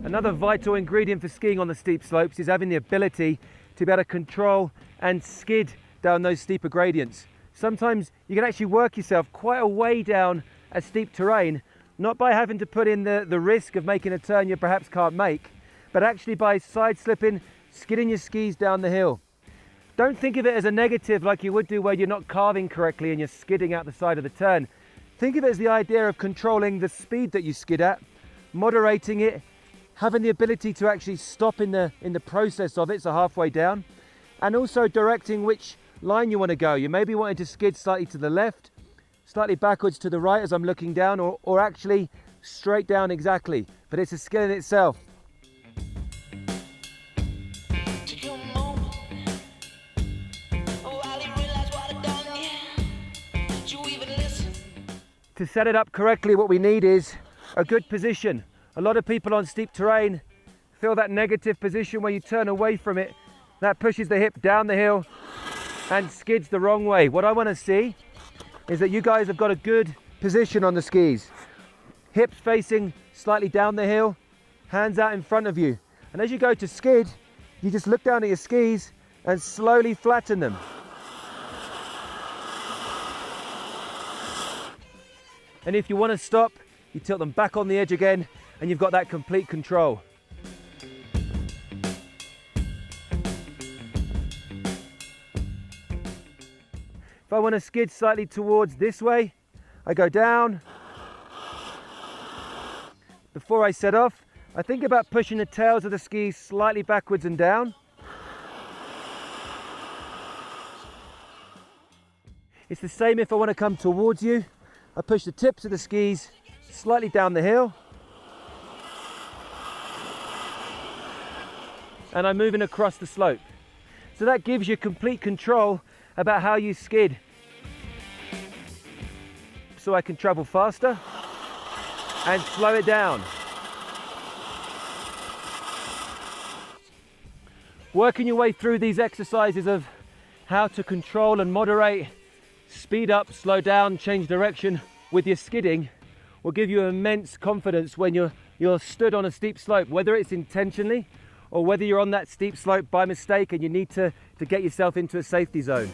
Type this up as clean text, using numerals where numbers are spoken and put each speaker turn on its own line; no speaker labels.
Another vital ingredient for skiing on the steep slopes is having the ability to be able to control and skid down those steeper gradients. Sometimes you can actually work yourself quite a way down a steep terrain, not by having to put in the risk of making a turn you perhaps can't make, but actually by side slipping, skidding your skis down the hill. Don't think of it as a negative like you would do where you're not carving correctly and you're skidding out the side of the turn. Think of it as the idea of controlling the speed that you skid at, moderating it, having the ability to actually stop in the process of it, so halfway down, and also directing which line you want to go. You may be wanting to skid slightly to the left, slightly backwards to the right as I'm looking down, or actually straight down exactly, but it's a skill in itself. To set it up correctly, what we need is a good position. A lot of people on steep terrain feel that negative position where you turn away from it. That pushes the hip down the hill and skids the wrong way. What I want to see is that you guys have got a good position on the skis. Hips facing slightly down the hill, hands out in front of you. And as you go to skid, you just look down at your skis and slowly flatten them. And if you want to stop, you tilt them back on the edge again, and you've got that complete control. If I want to skid slightly towards this way, I go down. Before I set off, I think about pushing the tails of the skis slightly backwards and down. It's the same if I want to come towards you. I push the tips of the skis slightly down the hill. And I'm moving across the slope. So that gives you complete control about how you skid. So I can travel faster and slow it down. Working your way through these exercises of how to control and moderate, speed up, slow down, change direction with your skidding will give you immense confidence when you're stood on a steep slope, whether it's intentionally or whether you're on that steep slope by mistake and you need to get yourself into a safety zone.